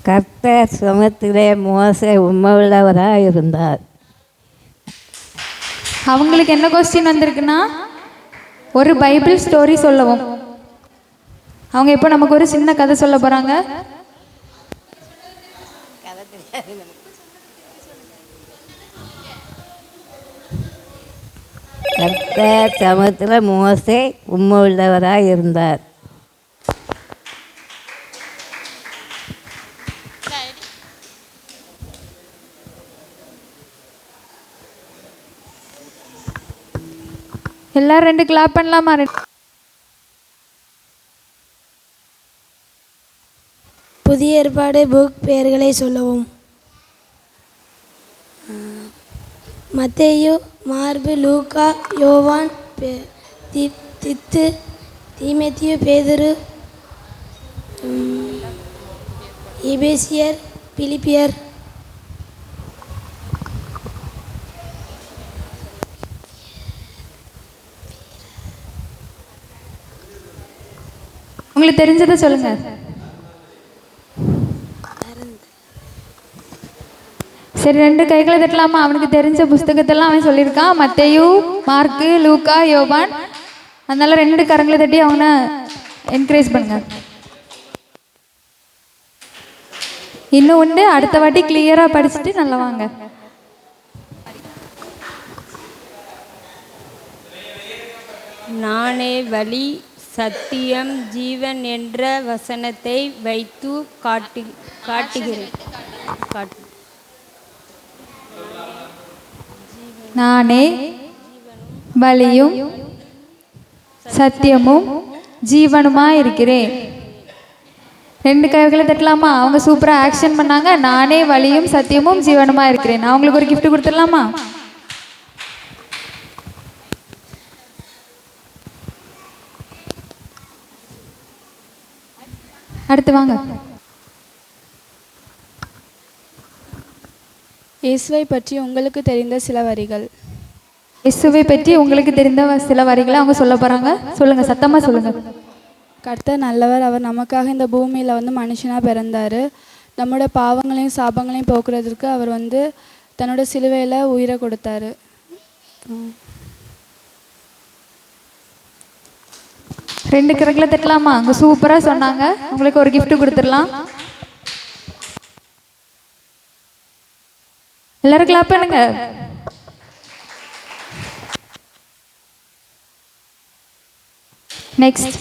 கர்த்தர் சமத்திலே மோசே உண்மையுள்ளவராக இருந்தார். அவங்களுக்கு என்ன கொஸ்டின் வந்திருக்குன்னா ஒரு பைபிள் ஸ்டோரி சொல்லவும். அவங்க இப்போ நமக்கு ஒரு சின்ன கதை சொல்ல போறாங்க. கர்த்தர் சமத்திலே மோசே உண்மையுள்ளவராக இருந்தார். எல்லாரும் 2 கிளாப் பண்ணலாமா? புதிய ஏற்பாடு புக் பெயர்களை சொல்லவும். மத்தேயு, மார்க்கு, லூக்கா, யோவான், தித்து, தீமோத்தேயு, பேதுரு, எபேசியர், பிலிப்பியர். உங்களுக்கு தெரிஞ்சதை சொல்லுங்க. சரி, 2 கைகளை தட்டலாமா? அவனுக்கு தெரிஞ்ச புஸ்தகத்தெல்லாம் அவன் சொல்லியிருக்கான். மத்தேயு, மார்க்கு, லூக்கா, யோவான். அதனால 2 கரங்களை தட்டி அவனை என்கரேஜ் பண்ணுங்க. இன்னும் உண்டு, அடுத்த வாட்டி கிளியரா படிச்சுட்டு நல்லா வாங்க. நானே வழி, சத்தியம், ஜீவன் என்ற வசனத்தை வைத்து காட்டுகிறேன். நானே வழியும் சத்தியமும் ஜீவனுமா இருக்கிறேன். 2 கைகளை தட்டலாமா? அவங்க சூப்பரா ஆக்ஷன் பண்ணாங்க. நானே வழியும் சத்தியமும் ஜீவனுமா இருக்கிறேன். அவங்களுக்கு ஒரு கிஃப்ட் கொடுத்துடலாமா? அடுத்து வாங்க. இயேசுவை பற்றி உங்களுக்கு தெரிந்த சில வரிகள். இயேசுவை பற்றி உங்களுக்கு தெரிந்த சில வரிகளை அவங்க சொல்ல போறாங்க. சொல்லுங்க, சத்தமா சொல்லுங்க. கர்த்தர் நல்லவர். அவர் நமக்காக இந்த பூமியில் வந்து மனுஷனாக பிறந்தார். நம்மளோட பாவங்களையும் சாபங்களையும் போக்குறதுக்கு அவர் வந்து தன்னோட சிலுவையில் உயிரை கொடுத்தாரு. 2 கைகளை தட்டலாமா? அவங்க சூப்பரா சொன்னாங்க. உங்களுக்கு ஒரு கிஃப்ட் கொடுத்துடலாம். எல்லாரும் கிளாப் பண்ணுங்க. நெக்ஸ்ட்